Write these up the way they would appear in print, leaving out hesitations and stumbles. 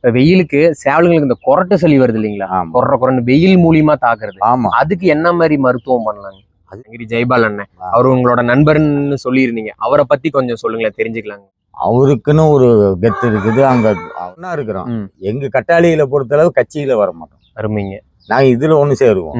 இப்ப வெயிலுக்கு சேவலுங்களுக்கு இந்த கொரட்டை சளி வருது இல்லைங்களா? கொரன்னு வெயில் மூலியமா தாக்குறது. அதுக்கு என்ன மாதிரி மருத்துவம் பண்ணலாங்க? ஜெய்பால் அண்ணன் அவரு உங்களோட நண்பர்னு சொல்லியிருந்தீங்க. அவரை பத்தி கொஞ்சம் சொல்லுங்களேன், தெரிஞ்சுக்கலாங்க. அவருக்குன்னு ஒரு கெத்து இருக்குது. அங்க இருக்கிறோம். எங்க கட்டாளிகளை பொறுத்தளவு கட்சியில வர மாட்டோம். அருமைங்க. நாங்க இதுல ஒண்ணு சேருவோம்.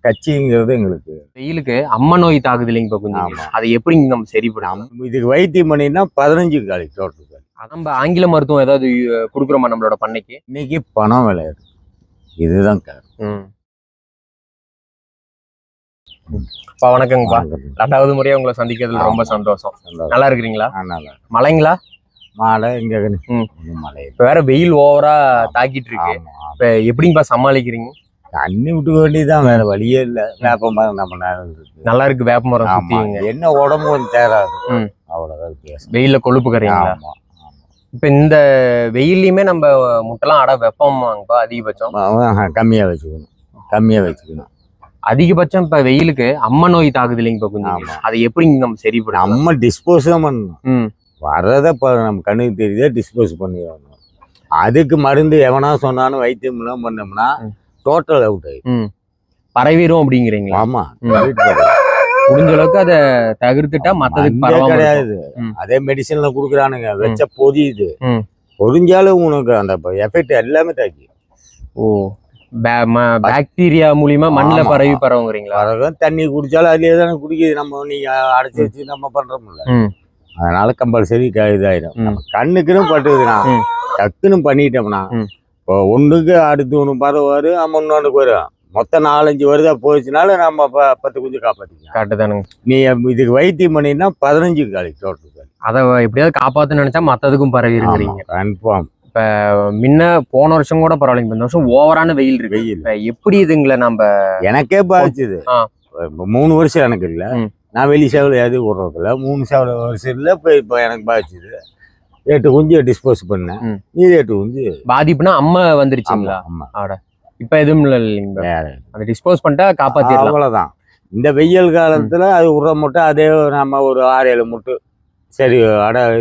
கட்சிங்கிறது எங்களுக்கு. வெயிலுக்கு அம்மா நோய் தாக்குது இல்லைங்க இப்ப கொஞ்சம். அதை எப்படி நம்ம சரி பண்ணலாம்? இதுக்கு வைத்தியம் பண்ணினா 15 காலி தோட்டத்துக்கு. நம்ம ஆங்கில மருத்துவம் ஏதாவது கொடுக்குறோமா நம்மளோட பண்ணைக்கு? இன்னைக்கு பணம் விளையாது. இதுதான் காரணம். வணக்கங்கப்பா. 2வது முறையா உங்களை சந்திக்கிறதுல ரொம்ப சந்தோஷம். நல்லா இருக்கிறீங்களா? மழைங்களா? மழை இங்க மழை. இப்ப வேற வெயில் ஓவரா தாக்கிட்டு இருக்கு. இப்ப எப்படிங்கப்பா சமாளிக்கிறீங்க? தண்ணி விட்டுக்க வேண்டியதுதான், வேற வழியே இல்ல. வேப்ப மரம் நம்ம நல்லா இருக்கு. வேப்ப மரம் சுத்திங்க. என்ன உடம்பு கொஞ்சம் தேராது, அவ்வளவுதான் வித்தியாசம். வெயில கொழுப்பு கரைங்களா? இப்ப இந்த வெயிலையுமே நம்ம முட்டைலாம் வெப்பமாங்கப்பா அதிகபட்சம்? கம்மியா வச்சுக்கணும். அதிகபட்சம் இப்ப வெயிலுக்கு அம்மா நோய் தாக்குது இல்லைங்க இப்ப கொஞ்சம். அதை எப்படி நம்ம சரி பண்ண? நம்ம டிஸ்போஸ் தான் பண்ணணும். வர்றத நம்ம கண்ணுக்கு தெரியுதே டிஸ்போஸ் பண்ணி வரணும். அதுக்கு மருந்து எவனா சொன்னாலும் வைத்தியம் எல்லாம் பண்ணோம்னா டோட்டல் அவுட் ஆயிடும், பரவிடும் அப்படிங்கிறீங்களா? ஆமா, முடிஞ்ச அளவுக்கு அதை தவிர்த்துட்டா மத்ததுக்கு கிடையாது. அதே மெடிசன்ல குடுக்குறானுங்க, வச்ச பொதியுது. பொதிஞ்சாலும் உனக்கு அந்த எஃபெக்ட் எல்லாமே தாக்கி. பாக்டீரியா மூலியமா மண்ணுல பரவுங்கிறீங்களா? தண்ணி குடிச்சாலும் அதுலயே தானே குடிக்குது. நம்ம நீங்க அடைச்சி வச்சு நம்ம பண்றோம்ல, அதனால கம்பல்சரி இதாயிடும். நம்ம கண்ணுக்குன்னு பட்டுதுன்னா டக்குன்னு பண்ணிட்டோம்னா இப்போ ஒண்ணுக்கு அடுத்து ஒண்ணு பரவாரு, நம்ம இன்னொன்னுக்கு வரும். மொத்தம் 4-5 வருதா போச்சுனாலும் நம்ம 10 குஞ்சு காப்பாத்திக்கலாம். கரெக்டுதானுங்க. நீ இதுக்கு வைத்தியம் பண்ணினா 15 காலி டோட்டல். அதை எப்படியாவது காப்பாத்து நினைச்சா மத்ததுக்கும் பரவிடுங்கிறீங்க. கன்ஃபார்ம். இப்ப முன்ன போன வருஷம் கூட பரவாயில்லைங்க, இந்த வருஷம் ஓவரான வெயில் இருக்கு. எப்படி இதுங்களை நம்ம எனக்கே பாதிச்சுது. 3 வருஷம் எனக்கு இல்லை, நான் வெளி சேவல் எதுவும் விடுறதில்ல. 3 சேவல் வருஷம் இல்லை. இப்போ எனக்கு பாதிச்சுது. 8 குஞ்சு டிஸ்போஸ் பண்ணேன். இது 8 குஞ்சு பாதிப்புனா அம்மா வந்துருச்சுங்களா? ஆட இப்ப எதுவும் இல்லைங்க, அதை டிஸ்போஸ் பண்ணிட்டா காப்பாத்திடலாம், அவ்வளவுதான். இந்த வெயில் காலத்துல அது விடுற முட்டை அதே நம்ம ஒரு 6-7 முட்டை சரி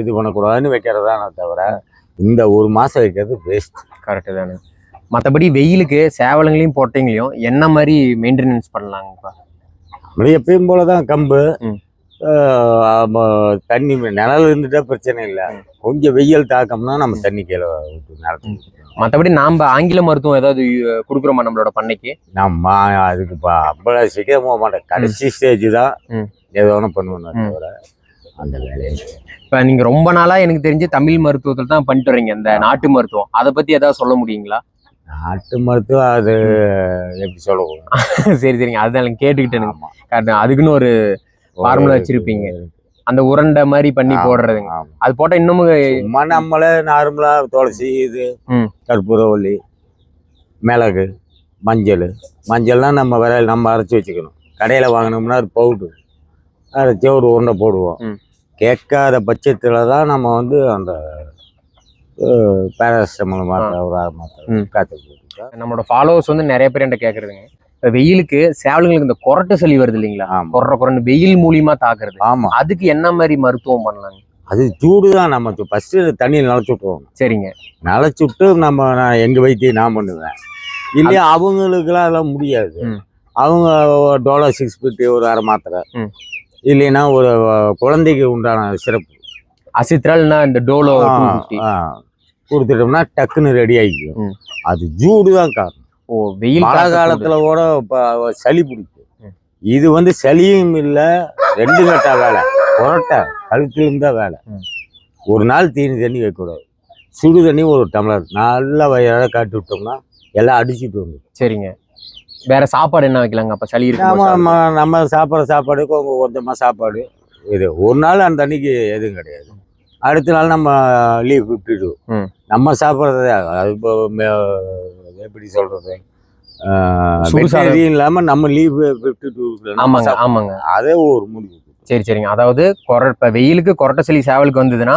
இது பண்ணக்கூடாதுன்னு வைக்கிறதானே தவிர இந்த 1 மாசம் வைக்கிறது வேஸ்ட். கரெக்டு தானே. மற்றபடி வெயிலுக்கு சேவலங்களையும் பொட்டைங்களையும் என்ன மாதிரி மெயின்டெனன்ஸ் பண்ணலாங்கப்பா? நம்மளே எப்பயும் போலதான். கம்பு, தண்ணி நிழல் இருந்துட்டா பிரச்சனை இல்லை. கொஞ்சம் வெயில் தாக்கம்னா நம்ம தண்ணி கீழே விட்டு நடத்து. மற்றபடி நாம ஆங்கில மருத்துவம் ஏதாவது கொடுக்குறோமா நம்மளோட பண்ணைக்கு? நம்ம அதுக்கு அவ்வளோ சீக்கிரம் போக மாட்டேன். கடைசி ஸ்டேஜ் தான் ஏதோ ஒன்று பண்ணுவோம் தவிர அந்த வேலையை. இப்போ நீங்க ரொம்ப நாளா எனக்கு தெரிஞ்சு தமிழ் மருத்துவத்தில் தான் பண்ணிட்டு வரீங்க, இந்த நாட்டு மருத்துவம். அதை பத்தி ஏதாவது சொல்ல முடியுங்களா? நாட்டு மருத்துவம் அது எப்படி சொல்லுவோம்? சரி சரிங்க, அதுதான் கேட்டுக்கிட்டேன். அதுக்குன்னு ஒரு ஃபார்முலா வச்சிருப்பீங்க, அந்த உருண்டை மாதிரி பண்ணி போடுறதுங்க. அது போட்டா இன்னமும் நம்மளே நார்மலா துளசி, இது கற்பூரவள்ளி, மிளகு, மஞ்சள்லாம் நம்ம விரையில் நம்ம அரைச்சி வச்சுக்கணும். கடையில் வாங்கினோம்னா அது பவுட்ரு அரைச்சி ஒரு உருண்டை போடுவோம். கேட்காத பட்சத்தில் தான் நம்ம வந்து அந்த பேராசிட்டமால் மாத்திரை ஒரு 6 மாத்திரை காத்து. நம்மளோட ஃபாலோவர்ஸ் வந்து நிறைய பேர் என்கிட்ட கேட்குறதுங்க, இப்போ வெயிலுக்கு சேவலுங்களுக்கு இந்த கொரட்டை சளி வருது இல்லைங்களா? கொரன்னு வெயில் மூலியமா தாக்குறது. அதுக்கு என்ன மாதிரி மருத்துவம் பண்ணலாங்க? அது சூடு தான். நம்ம ஃபர்ஸ்ட் தண்ணியில் நனைச்சு விட்டுருவோம். சரிங்க. நனைச்சு விட்டு நான் எங்க வைத்தியம் நான் பண்ணுவேன். இல்லையா அவங்களுக்குலாம் அதெல்லாம் முடியாது. அவங்க டோலோ 650 ஒரு 1/2 மாத்திரை, இல்லைன்னா ஒரு குழந்தைக்கு உண்டான சிறப்பு அசித்ரால்னா இந்த டோலோ கொடுத்துட்டோம்னா டக்குன்னு ரெடி ஆகிக்கும். அது சூடு தான் காரணம். வெயில் மழை காலத்துல கூட சளி பிடிக்கும். இது வந்து சளியும் இல்லை, 2 கட்டா வேலை. கொரட்டை கழுத்துல இருந்தா வேலை. ஒரு நாள் தண்ணி வைக்கக்கூடாது. சுடு தண்ணி ஒரு டம்ளர் நல்லா வயிறாக காட்டி விட்டோம்னா எல்லாம் அடிச்சுட்டு வந்து. சரிங்க. வேற சாப்பாடு என்ன வைக்கலாங்க அப்ப சளி இருக்கு? நம்ம சாப்பிட்ற சாப்பாடு கொஞ்சமா சாப்பாடு. இது ஒரு நாள் அந்த தண்ணிக்கு எதுவும் கிடையாது. அடுத்த நாள் நம்ம லீவ் விட்டுடுவோம். நம்ம சாப்பிட்றது அது இப்போ எப்படி சொல்றது, இல்லாம நம்ம லீவ் விட்டுட்டு ஆமாங்க அதே ஒரு முடிவு. சரி சரிங்க. அதாவது இப்ப வெயிலுக்கு கொரட்டை சளி சேவலுக்கு வந்ததுன்னா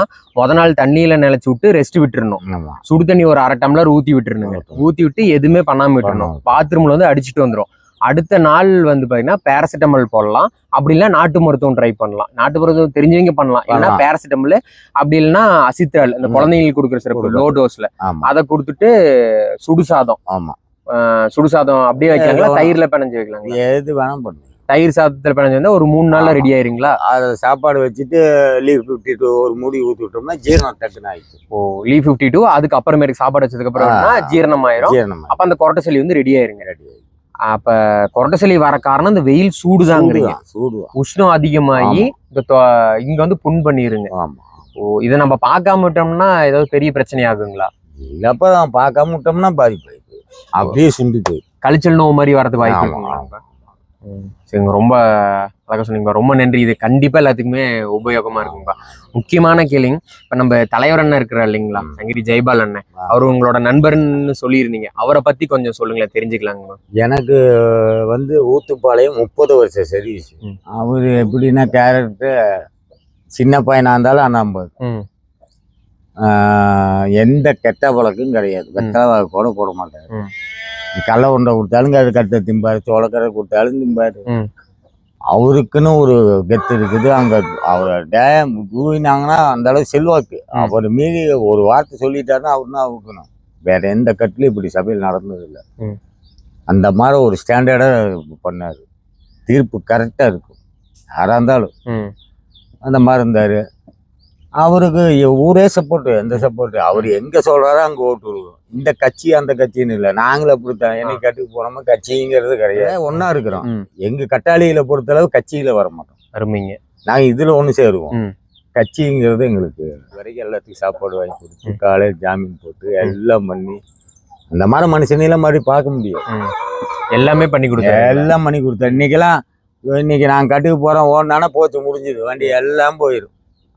நாள் தண்ணியில நினைச்சு விட்டு ரெஸ்ட் விட்டுறணும். சுடு தண்ணி ஒரு 1/2 டம்ளர் ஊத்தி விட்டுருணுங்க. ஊத்தி விட்டு எதுவுமே பண்ணாம விட்டுறணும். பாத்ரூம்ல வந்து அடிச்சுட்டு வந்துடும். அடுத்த நாள் வந்து பாத்தீங்கன்னா பேராசிட்டமால் போடலாம், அப்படி இல்லைன்னா நாட்டு மருத்துவம் ட்ரை பண்ணலாம். நாட்டு மருத்துவம் தெரிஞ்சவங்க பண்ணலாம், இல்லைன்னா பேராசிட்டமால், அப்படி இல்லைன்னா அசித்ரால், இந்த குழந்தைங்களுக்கு கொடுக்குற சிறப்பு லோ டோஸ்ல அதை கொடுத்துட்டு சுடுசாதம். ஆமா, சுடுசாதம் அப்படியே வைக்கலாங்களா, தயிர்ல பிணைஞ்சு வைக்கலாங்களா? எது வேணாம் பண்ணுங்க. தயிர் சாதத்துல பிணைஞ்சு வந்தா ஒரு 3 நாள்ல ரெடி ஆயிருங்களா? அதை சாப்பாடு வச்சுட்டு லீவ் 52 ஒரு மூடி ஊற்றி விட்டோம்னா ஜீரணம் டக்குன்னு ஆயிடுச்சு. ஓ, லீவ் 52 அதுக்கு அப்புறமேட்டுக்கு சாப்பாடு வச்சதுக்கு அப்புறம் ஜீரணம் ஆயிரும். அப்ப அந்த கொரட்டை சளி வந்து ரெடி ஆயிருங்க. அப்ப கொரட்டை சளி வர காரணம் இந்த வெயில் சூடுதாங்கிறீங்க. உஷ்ணம் அதிகமாகி இங்க வந்து புண் பண்ணிருங்க. ஓ, இதை நம்ம பார்க்காம விட்டோம்னா ஏதாவது பெரிய பிரச்சனை ஆகுங்களா? இல்லப்ப பார்க்காம விட்டோம்னா பாதிப்பு அப்படியே சுண்டிட்டு கழிச்சல் நோவு மாதிரி வரதுக்கு வாய்ப்பு இருக்குங்களா? சரிங்க, ரொம்ப அழகா சொன்னீங்க, ரொம்ப நன்றி. இது கண்டிப்பா எல்லாத்துக்குமே உபயோகமா இருக்குங்கப்பா. முக்கியமான கேள்விங்க, இப்ப நம்ம தலைவர் அண்ணன் இருக்கிறார் இல்லைங்களா, சங்ககிரி ஜெய்பால் அண்ணன், அவர் உங்களோட நண்பர்னு சொல்லியிருந்தீங்க, அவரை பத்தி கொஞ்சம் சொல்லுங்களேன், தெரிஞ்சுக்கலாங்க. எனக்கு வந்து ஊத்துப்பாளையம் 30 வருஷம் சர்வீஸ். அவரு எப்படின்னா கேரக்டர் சின்ன பையனா இருந்தாலும் அண்ணாம்பது, எந்த கெட்ட பழக்கம் கிடையாது, வெத்தலை கூட போட மாட்டாரு. கடலை உருண்டை கொடுத்தாலும் அது கட்ட திம்பாரு, சோளக்கரை கொடுத்தாலும் திம்பாரு. அவருக்குன்னு ஒரு கெத்து இருக்குது. அங்க அவரை டேம் தூவினாங்கன்னா அந்த அளவு செல்வாக்கு. அவர் மீறி ஒரு வார்த்தை சொல்லிட்டாருன்னா அவருன்னா அவுக்கணும். வேற எந்த கட்டிலும் இப்படி சபையில் நடந்ததில்லை. அந்த மாதிரி ஒரு ஸ்டாண்டர்டா பண்ணாரு. தீர்ப்பு கரெக்டா இருக்கும், யாரா இருந்தாலும் அந்த மாதிரி இருந்தாரு. அவருக்கு ஊரே சப்போர்ட்டு, எந்த சப்போர்ட்டு, அவர் எங்க சொல்றாரோ அங்க ஓட்டு விடுவோம். இந்த கட்சி அந்த கட்சின்னு இல்லை, நாங்களும் அப்படித்தான். என்னைக்கு கட்டுக்கு போனோமா கட்சிங்கிறது கிடையாது, ஒன்னா இருக்கிறோம். எங்க கட்டாளிகளை பொறுத்தளவு கட்சியில வர மாட்டோம். அருமைங்க. நாங்க இதுல ஒண்ணு சேருவோம். கட்சிங்கிறது எங்களுக்கு வரைக்கும் எல்லாத்துக்கும் சாப்பாடு வாங்கி கொடுத்து காலையில் ஜாமீன் போட்டு எல்லாம் பண்ணி அந்த மாதிரி மனுஷனையெல்லாம் மாதிரி பார்க்க முடியும். எல்லாமே பண்ணி கொடுத்தா, எல்லாம் பண்ணி கொடுத்தேன். இன்னைக்கு நாங்க கட்டுக்கு போறோம் ஓடனானா போச்சு, முடிஞ்சுது, வண்டி எல்லாம் போயிடும்.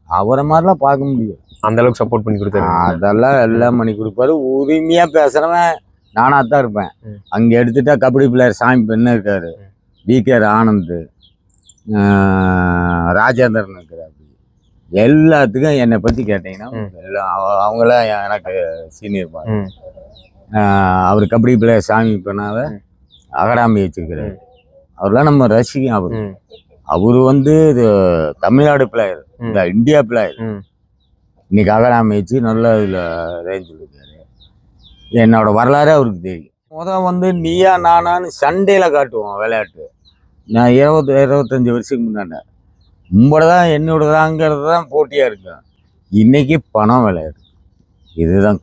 அவரை மாதிரிலாம் பார்க்க முடியும், அந்த அளவுக்கு சப்போர்ட் பண்ணி கொடுத்தாரு. அதெல்லாம் எல்லாம் பண்ணி கொடுப்பாரு. உரிமையா பேசுறவன் நானா தான் இருப்பேன். அங்க எடுத்துட்டா கபடி பிளேயர் சாமி பெண்ணு இருக்காரு, வி.கே. ஆனந்த், ராஜேந்திரன் இருக்கிறாரு. எல்லாத்துக்கும் என்னை பத்தி கேட்டீங்கன்னா அவங்களாம் எனக்கு சீனியர் பாரு. அவர் கபடி பிளேயர் சாமி பெண்ணாவை அகடாமி வச்சிருக்கிறாரு. அவர்லாம் நம்ம ரசிக்கும். அவரு வந்து தமிழ்நாடு பிளேயர், இந்த இந்தியா பிளேயர். இன்னைக்கு அகடாமி வச்சு நல்ல இதுல ரேஞ்சில் இருக்காரு. என்னோட வரலாறு அவருக்கு தெரியும். வந்து நீயா நானான்னு சண்டையில காட்டுவோம் விளையாட்டு. நான் 25 வருஷத்துக்கு முன்னாடி உங்களதான் என்னோடதாங்கிறது தான் போட்டியா இருக்கும். இன்னைக்கு பணம் விளையாடு, இதுதான்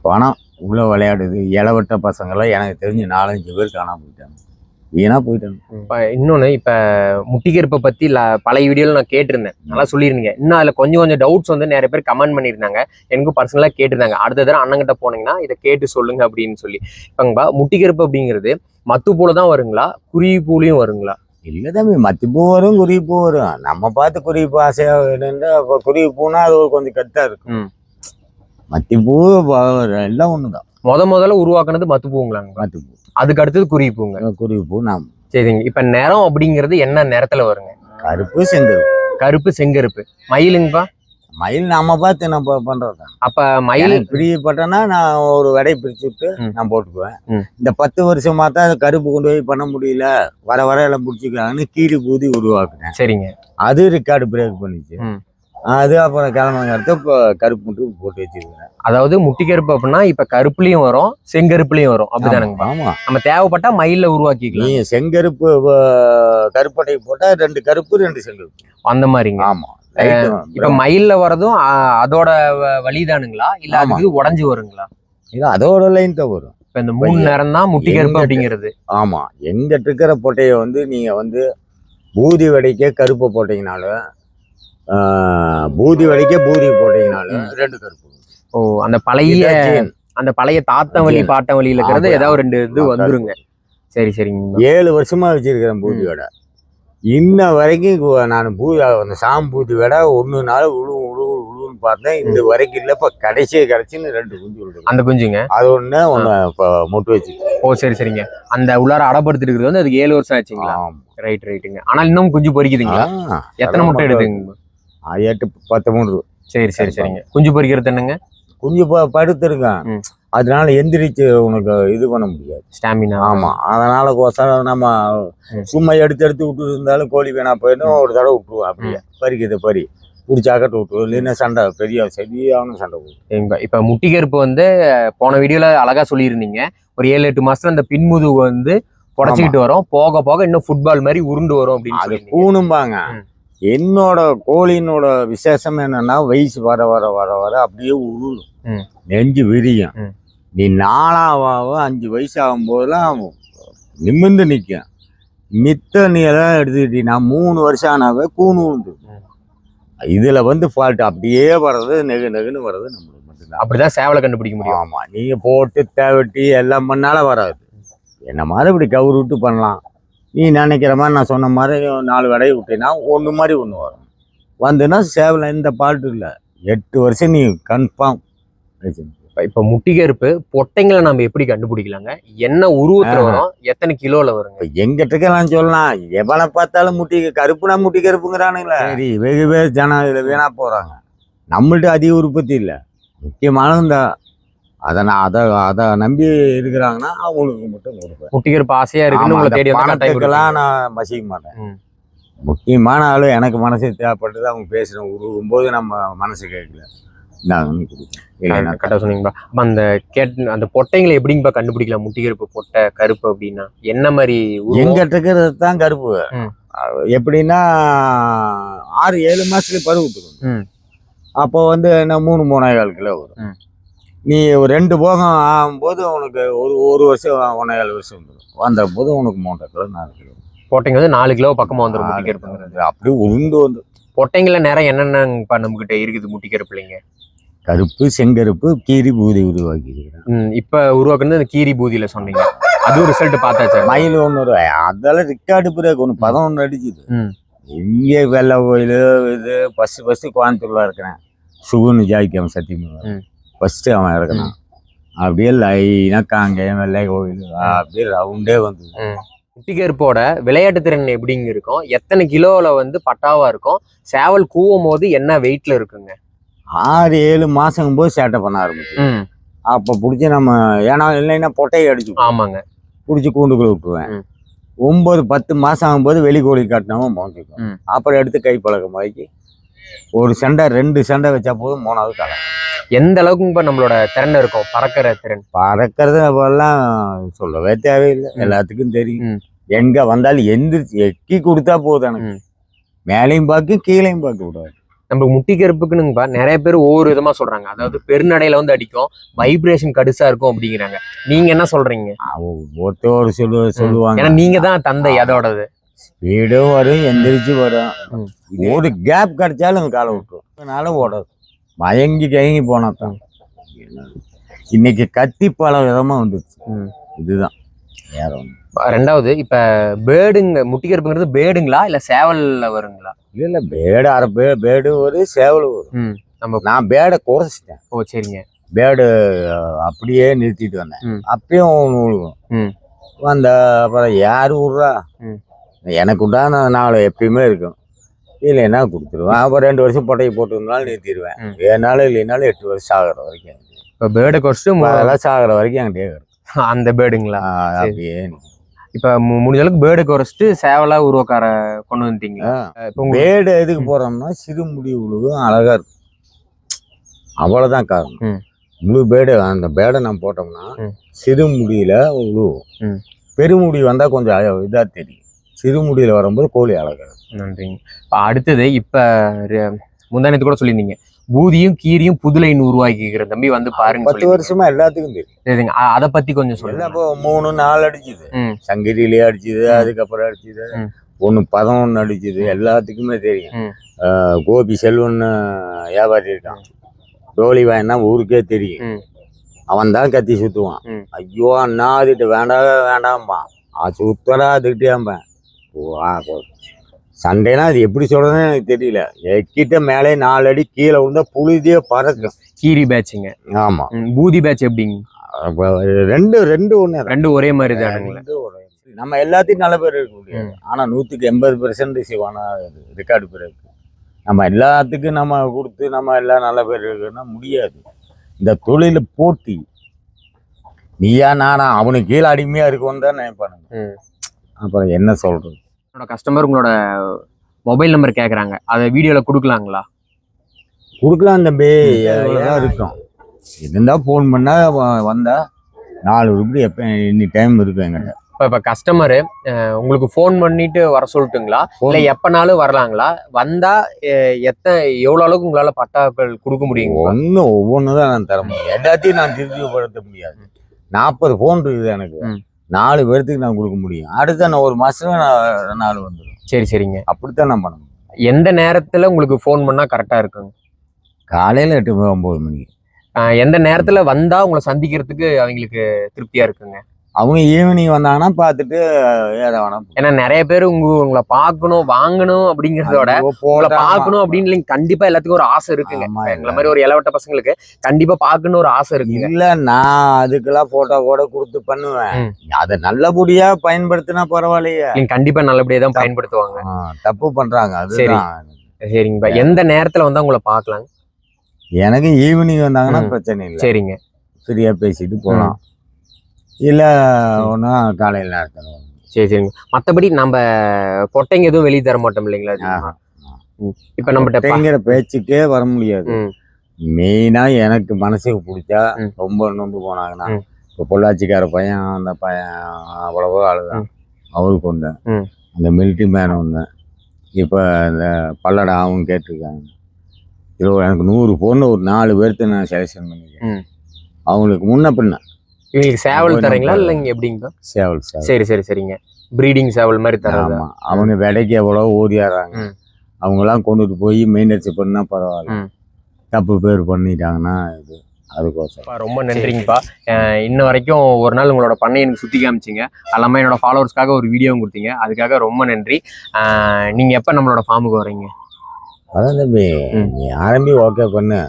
பணம் உள்ள விளையாடுது. இளவட்ட பசங்களாம் எனக்கு தெரிஞ்சு 4-5 பேர் காணாம போயிட்டாங்க, வீணா போயிட்டாங்க. இன்னொன்னு, இப்ப முட்டிக்கருப்பை பத்தி பழைய வீடியோல நான் கேட்டிருந்தேன், நல்லா சொல்லியிருந்தீங்க. இன்னும் அதுல கொஞ்சம் டவுட்ஸ் வந்து நிறைய பேர் கமெண்ட் பண்ணியிருந்தாங்க, எனக்கும் பர்சனலா கேட்டிருந்தாங்க. அடுத்த தடவை அண்ணங்கிட்ட போனீங்கன்னா இதை கேட்டு சொல்லுங்க அப்படின்னு சொல்லி. இப்பங்கப்பா, முட்டிக்கருப்பு அப்படிங்கிறது மத்து பூல தான் வருங்களா, குருவி பூலையும் வருங்களா? இல்ல தம்பி, மத்திப்பூ வரும், குருவி பூ வரும். நம்ம பார்த்து குருவி பூ ஆசையா வேணும்னா குருவி பூனா அது கொஞ்சம் கத்தா இருக்கும். மத்திப்பூ எல்லாம் ஒண்ணுதான். முதல்ல உருவாக்குனது மத்துப்பூங்களாங்க? மத்துப்பூ. அதுக்கு அடுத்தது குருவி பூங்க. குருவி பூ நாம். சரிங்க. இப்ப நிறம் அப்படிங்கிறது என்ன நிறத்துல வருங்க? கருப்பு செங்கருப்பு. கருப்பு செங்கருப்பு. மயிலுங்கப்பா? மயில் நாம பார்த்து நம்ம பண்றது. அப்ப மயில் பிரியப்பட்டனா நான் ஒரு விடையை பிரிச்சு விட்டு நான் போட்டுக்குவேன். இந்த 10 வருஷமா தான் கருப்பு கொண்டு போய் பண்ண முடியல, வர எல்லாம் பிடிச்சிக்கிறாங்கன்னு கீழி பூதி உருவாக்குனேன். சரிங்க. அது ரெக்கார்டு பிரேக் பண்ணிச்சு. அது அப்புறம் கிளம்புங்கிறது இப்போ கருப்பு மட்டும் போட்டு வச்சிருக்கேன். அதாவது முட்டி கருப்பு அப்படின்னா இப்ப கருப்புலயும் வரும், செங்கருப்புலயும் வரும், அப்படிதானுங்க? ஆமா. நம்ம தேவைப்பட்டா மயில உருவாக்கிக்கலாம். நீங்க செங்கருப்பு கருப்பட்டை போட்டா 2 கருப்பு 2 செங்கருப்பு அந்த மாதிரிங்க. ஆமா. இப்ப மயில்ல வரதும் அதோட வழிதானுங்களா, இல்ல அதுக்கு உடஞ்சு வருங்களா? இல்ல, அதோட லைன் தான் வரும். இப்ப இந்த 3 நேரம் தான் முட்டி கருப்பு அப்படிங்கிறது. ஆமா. எங்க இருக்கிற பொட்டையை வந்து நீங்க வந்து பூதி வடைக்க கருப்பை போட்டீங்கனாலும், பூதி வடைக்க பூதி போட்டீங்கனாலும் 2 கருப்பு. ஓ, அந்த பழைய தாத்தன் வழி பாட்டன் வழியில இருக்கிறது ஏதாவது 2 இது வந்துருங்க. சரி சரிங்க. 7 வருஷமா வச்சிருக்கிறேன் பூதி வடை. இன்ன வரைக்கும் நான் அந்த சாம்பூதி விட 1 நாள் உழுவுன்னு பார்த்தேன். இந்த வரைக்கும் இல்லை. இப்போ கடைசின்னு 2 குஞ்சு விடுது. அந்த குஞ்சுங்க அது ஒன்று இப்போ மொட்டு வச்சு. ஓ, சரி சரிங்க. அந்த உள்ளார அடப்படுத்திட்டு இருக்கிறது வந்து அதுக்கு 7 வருஷம் ஆச்சுங்களா? ரைட்டுங்க. ஆனால் இன்னும் குஞ்சு பொறிக்குதுங்களா? எத்தனை முட்டை எடுத்துங்க? 8-13. சரி சரிங்க. குஞ்சு பொறிக்கிறது என்னங்க? குஞ்சு படுத்துருக்கேன். அதனால எந்திரிச்சு உனக்கு இது பண்ண முடியாது, ஸ்டாமினா. ஆமா. அதனால கோசம் நம்ம சும்மா எடுத்து விட்டு இருந்தாலும் கோழி வேணா போயிடும், ஒரு தடவை விட்டுருவோம். அப்படியே பறிக்குது பறி பிடிச்சாக்கட்டு விட்டுருவோம், இல்லைன்னா சண்டை சரியான சண்டை போடும். இப்ப முட்டிகருப்பு வந்து போன வீடியோல அழகா சொல்லியிருந்தீங்க, ஒரு 7-8 மாசத்துல அந்த பின்முதுகு வந்து புடச்சிக்கிட்டு வரும், போக போக இன்னும் ஃபுட்பால் மாதிரி உருண்டு வரும் அப்படின்னு அது கூணும்பாங்க. என்னோட கோழியினோட விசேஷம் என்னன்னா, வயசு வர வர வர வர அப்படியே உருளும், நெஞ்சு விரியும். நீ 4 5 வயசு ஆகும்போதெல்லாம் நிமிர்ந்து நிற்கும். மித்த நீ எல்லாம் எடுத்துக்கிட்டீங்கன்னா 3 வருஷம் ஆனாவே கூணு உண்டு. இதுல வந்து ஃபால்ட் அப்படியே வர்றது, நெகுன்னு வர்றது நம்மளுக்கு மட்டும்தான். அப்படிதான் சேவலை கண்டுபிடிக்க முடியும். ஆமா, நீங்க போட்டு தேவட்டி எல்லாம் பண்ணாலும் வராது. என்ன மாதிரி இப்படி கவுரு விட்டு பண்ணலாம். நீ நினைக்கிற மாதிரி நான் சொன்ன மாதிரி 4 வடையை விட்டீங்கன்னா ஒன்று மாதிரி ஒன்று வரும். வந்துன்னா சேவலை எந்த பால்ட்டு இல்லை. 8 வருஷம் நீ கன்ஃபார்ம். இப்ப முட்டிகருப்பு பொட்டைங்களை நம்ம எப்படி கண்டுபிடிக்கலாங்க? என்ன உருவத்துல வரும், எத்தனை கிலோல வருங்க? எங்கிட்டலாம் சொல்லலாம், எவனை பார்த்தாலும் கருப்புனா முட்டி கருப்புங்கிறானுங்களே. சரி, வெகு பேர் ஜனம் இதில் வீணா போறாங்க. நம்மள்ட்ட அதிக உற்பத்தி இல்லை, முக்கியமானது இந்த அதை நம்பி இருக்கிறாங்கன்னா அவங்களுக்கு மட்டும் கொடுப்பேன். முட்டிகருப்பு ஆசையா இருக்கு, பணத்துக்கெல்லாம் நான் மசிக்க மாட்டேன். முக்கியமான ஆளு எனக்கு மனசு தேவைப்பட்டது, அவங்க பேசுற உருவும் போது நம்ம மனசு கேட்கல, கரெக்டா சொன்னீங்கப்பா. அந்த பொட்டைங்களை எப்படிங்கப்பா கண்டுபிடிக்கலாம்? முட்டிகருப்பு பொட்டை கருப்பு அப்படின்னா என்ன மாதிரி? எங்கிட்ட இருக்கிறது தான் கருப்பு. எப்படின்னா 6-7 மாசத்துல பருவத்துக்கும். அப்போ வந்து என்ன 3-3.25 கிலோ வரும். நீ ஒரு 2 போகம் ஆகும்போது உனக்கு ஒரு வருஷம் 1.25 வருஷம் வந்துடும். வந்த போது உனக்கு 3 கிலோ 4 கிலோ பொட்டைங்க வந்து 4 கிலோ பக்கமா வந்துடும். முட்டிகருப்பு அப்படியே உருண்டு வந்து. பொட்டைங்கள நேரம் என்னென்னப்பா நம்மகிட்ட இருக்குது முட்டிகருப்புலைங்க? கருப்பு, செங்கருப்பு, கீரி, பூதி உருவாக்கிக்கிறேன். இப்ப உருவாக்குறது அந்த கீரி பூதியில சொன்னீங்க, அதுவும் ரிசல்ட் பார்த்தாச்சா? மயில் 1 அதெல்லாம் ரெக்கார்டு பிறகு 11 அடிச்சுது. இங்கே வெள்ளை கோயில் இது ஃபஸ்ட்டு கோயம்புத்தூர்ல இருக்கிறேன். சுகுன்னு ஜாய்க்காம சத்தியமாக ஃபஸ்ட்டு அவன் இறக்கணும். அப்படியே லைனா காங்கேயம் வெள்ளை கோயில் அப்படியே ரவுண்டே வந்து. முட்டிகருப்போட விளையாட்டு திறன் எப்படிங்க இருக்கும்? எத்தனை கிலோல வந்து பட்டாவா இருக்கும்? சேவல் கூவும் போது என்ன வெயிட்ல இருக்குங்க? 6-7 மாசம் போது சேட்டை பண்ண ஆரம்பிச்சு. அப்ப பிடிச்சி நம்ம ஏன்னா இல்லைன்னா பொட்டையை அடிச்சு. ஆமாங்க, பிடிச்சி கூண்டுக்குள்ள விட்டுருவேன். 9-10 மாசம் ஆகும்போது வெளிக்கோழி காட்டினவன் போஞ்சிக்கும். அப்புறம் எடுத்து கை பழக்கமாக்கி ஒரு சண்டை 2 சண்டை வச்சா போதும், 3வது தலை. எந்த அளவுக்கு இப்ப நம்மளோட திறன் இருக்கும்? பறக்கிற திறன், பறக்கிறது அப்பெல்லாம் சொல்லவே தேவையில்லை, எல்லாத்துக்கும் தெரியும். எங்க வந்தாலும் எந்திரிச்சு எக்கி கொடுத்தா போதும். எனக்கு மேலையும் பார்க்க கீழையும் பார்க்க கூடாது. நம்ம முட்டிகருப்புக்குன்னுங்கப்பா நிறைய பேர் ஒவ்வொரு விதமா சொல்றாங்க. அதாவது பெருநடையில வந்து அடிக்கும், வைப்ரேஷன் கடுசா இருக்கும் அப்படிங்கிறாங்க. நீங்க என்ன சொல்றீங்க? ஒருத்தர் சொல்லுவாங்க, ஏன்னா நீங்க தான் தந்தை அதோடது. ஸ்பீடும் வரும், எந்திரிச்சு வரும். ஒரு கேப் கிடைச்சாலும் காலை விட்டுரும், அதனால ஓடாது. மயங்கி கயங்கி போனாதான். இன்னைக்கு கத்தி பல விதமா வந்துச்சு. இதுதான் வேற ஒண்ணு. 2வது இப்ப பேடுங்க, முட்டிகருப்புங்கிறது பேடுங்களா இல்ல சேவல்ல வருங்களா? இல்ல பேடு அரை பேடு ஒரு சேவல் வரும். நான் பேடை குறைச்சிட்டேன். ஓ சரிங்க. பேடு அப்படியே நிறுத்திட்டு வந்தேன். அப்பயும் விழுகும். வந்த அப்புறம் யாரு விட்றா, எனக்கு உண்டான 4 எப்பயுமே இருக்கும். இல்லைன்னா கொடுத்துருவேன். அப்புறம் 2 வருஷம் பொட்டையை போட்டுருந்தாலும் நிறுத்திடுவேன். ஏனாலும் இல்லைனாலும் 8 வருஷம் ஆகிற வரைக்கும். இப்போ பேடை குறைச்சிட்டு அதெல்லாம் சாகிற வரைக்கும் என்கிட்டயே இருக்கும் அந்த பேடுங்களா? அப்படியே இப்ப முடிஞ்ச அளவுக்கு பேடை குறைச்சிட்டு சேவலா உருவக்கார கொண்டு வந்துட்டீங்களா? பேடு எதுக்கு போறோம்னா சிறு முடி உழுவும் அழகா இருக்கும், அவ்வளவுதான் காரணம். முழு பேடு அந்த பேடை நம்ம போட்டோம்னா சிறு முடியில உழுவும். பெருமுடி வந்தா கொஞ்சம் இதா தெரியும். சிறுமுடியில வரும்போது கோழி அழகா. நன்றிங்க. அடுத்தது இப்ப முந்தானத்து கூட சொல்லியிருந்தீங்க, பூதியும் கீரியும் புதுலைன்னு உருவாக்கிக்கிற தம்பி வந்து பாருங்க. 10 வருஷமா எல்லாத்துக்கும் தெரியும். அதை பத்தி கொஞ்சம் சொல்லுங்க. இப்போ 3-4 அடிச்சுது, சங்கிரியிலேயே அடிச்சுது, அதுக்கப்புறம் அடிச்சுது, 11 அடிச்சுது, எல்லாத்துக்குமே தெரியும். கோபி செல்வன் வியாபாரி இருக்கான், டோலி வாயினா ஊருக்கே தெரியும். அவன் தான் கத்தி சுத்துவான். ஐயோ அண்ணா அதுகிட்ட வேண்டாம்பா, சுத்தடா அதுக்கிட்டேம்பேன். சண்டைனா அது எப்படி சொல்றதுன்னு எனக்கு தெரியல. எக்கிட்ட மேலே 4 அடி கீழே விழுந்தா புழுதியே பறக்கும். கீரி பேட்சுங்க. ஆமா. பூதி பேட்ச் எப்படிங்க? ரெண்டு ஒரே மாதிரி தான். நம்ம எல்லாத்தையும் நல்ல பேர் இருக்க முடியாது. ஆனா 100% சிவானா ரெக்கார்டு பேர் இருக்கு. நம்ம எல்லாத்துக்கும் நம்ம கொடுத்து நம்ம எல்லாம் நல்ல பேர் இருக்குன்னா முடியாது. இந்த தொழில போட்டி நீயா நானா அவனுக்கு கீழே அடிமையா இருக்கும்னு தான் நினைப்பானுங்க. அப்புறம் என்ன சொல்றது? என்னோட கஸ்டமர் உங்களோட மொபைல் நம்பர் கேட்குறாங்க, அதை வீடியோவில் கொடுக்கலாங்களா? கொடுக்கலாம் தம்பி, தான் இருக்கும். இருந்தா ஃபோன் பண்ணா வந்தா 4 ரூபாய் எப்போ எனி டைம் இருக்கும் என்கிட்ட. இப்போ கஸ்டமரு உங்களுக்கு ஃபோன் பண்ணிட்டு வர சொல்லட்டுங்களா, இல்லை எப்போனாலும் வரலாங்களா? வந்தா எவ்வளோ அளவுக்கு உங்களால் பட்டாக்கள் கொடுக்க முடியுங்க? ஒவ்வொன்று தான் நான் தர முடியும், எல்லாத்தையும் நான் திருப்திப்படுத்த முடியாது. 40 ஃபோன் இருக்குது எனக்கு, 4 பேர்த்துக்கு நான் கொடுக்க முடியும். அடுத்த நான் 1 மாசத்துல 4 வந்துடும். சரி சரிங்க, அப்படித்தான் நான் பண்ணணும். எந்த நேரத்தில் உங்களுக்கு ஃபோன் பண்ணால் கரெக்டாக இருக்குங்க? காலையில் 8 9 மணிக்கு. எந்த நேரத்தில் வந்தால் உங்களை சந்திக்கிறதுக்கு அவங்களுக்கு திருப்தியாக இருக்குங்க? அவங்க ஈவினிங் வந்தாங்கன்னா பார்த்துட்டு ஏதா வேணாம். ஏன்னா நிறைய பேர் உங்களை பார்க்கணும் வாங்கணும் அப்படிங்கிறதோட உங்களை பார்க்கணும் அப்படின்னு கண்டிப்பா எல்லாத்துக்கும் ஒரு ஆசை இருக்குங்க. எங்களை மாதிரி ஒரு இளவட்ட பசங்களுக்கு கண்டிப்பா பார்க்கணும்னு ஒரு ஆசை இருக்கு. இல்ல நான் அதுக்கெல்லாம் போட்டோ கூட கொடுத்து பண்ணுவேன். அதை நல்லபடியா பயன்படுத்தினா பரவாயில்லையே. நீங்க கண்டிப்பா நல்லபடியா தான் பயன்படுத்துவாங்க. தப்பு பண்றாங்க அது. சரிங்க, எந்த நேரத்துல வந்தா உங்களை பார்க்கலாம்? எனக்கு ஈவினிங் வந்தாங்கன்னா பிரச்சனை இல்லை. சரிங்க, ஃப்ரீயா பேசிட்டு போகலாம். இல்லை ஒன்றா காலையில் நேரத்தில். சரி சரிங்க. மற்றபடி நம்ம பொட்டைங்க எதுவும் வெளியே தர மாட்டோம் இல்லைங்களா? இப்போ நம்மகிட்ட பேச்சுக்கே வர முடியாது. மெயினா எனக்கு மனசுக்கு பிடிச்சா ரொம்ப நொந்து போனாங்கன்னா, இப்போ பொள்ளாச்சிக்கார பையன், அந்த பையன் அவ்வளவோ அழுதான், அவருக்கு ஒன்று. அந்த மிலிட்ரி மேன் ஒன்று. இப்போ இந்த பல்லடா அவங்க கேட்டிருக்காங்க. இதில் எனக்கு 100 பொண்ணு ஒரு 4 பேர்த்து நான் செலெக்ஷன் பண்ணிக்கிறேன். அவங்களுக்கு முன்ன பின்ன இவங்களுக்கு சேவல் தரீங்களா இல்லைங்க எப்படிங்க? சேவல். சரி சரி சரிங்க, ப்ரீடிங் சேவல் மாதிரி தராங்க. அவங்க விடைக்கு எவ்வளோ ஓதியாடுறாங்க. அவங்களாம் கொண்டுட்டு போய் மெயின்டெனன்ஸ் பண்ணா பரவாயில்ல. தப்பு பேர் பண்ணிட்டாங்கன்னா இது அதுக்கோசம். ரொம்ப நன்றிங்கப்பா. இன்ன வரைக்கும் ஒரு நாள் உங்களோட பண்ணை எனக்கு சுற்றி காமிச்சிங்க, எல்லாமே என்னோட ஃபாலோவர்ஸ்க்காக ஒரு வீடியோவும் கொடுத்தீங்க, அதுக்காக ரொம்ப நன்றி. நீங்கள் எப்போ நம்மளோட ஃபார்முக்கு வரீங்க? அதான் தம்பி, நீ ஆரம்பி ஓகே பண்ணு.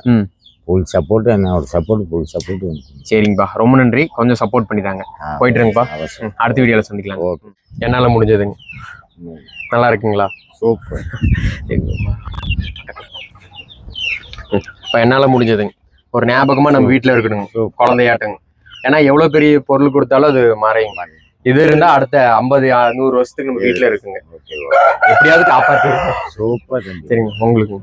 ஃபுல் சப்போர்ட், என்னோட சப்போர்ட் ஃபுல் சப்போர்ட். சரிங்கப்பா, ரொம்ப நன்றி. கொஞ்சம் சப்போர்ட் பண்ணிட்டாங்க. போயிட்டுருங்கப்பா, அடுத்த வீடியோவில் சந்திக்கலாம். என்னால் முடிஞ்சதுங்க. நல்லா இருக்குங்களா? சூப்பர். இப்போ என்னால் முடிஞ்சதுங்க. ஒரு ஞாபகமாக நம்ம வீட்டில் இருக்கணுங்க, குழந்தையாட்டுங்க. ஏன்னா எவ்வளோ பெரிய பொருள் கொடுத்தாலும் அது மறையுங்க. இது இருந்தால் அடுத்த 50 100 வருஷத்துக்கு நம்ம வீட்டில் இருக்குங்க. எப்படியாவது காப்பாற்றி. சூப்பர். சரிங்க, உங்களுக்கு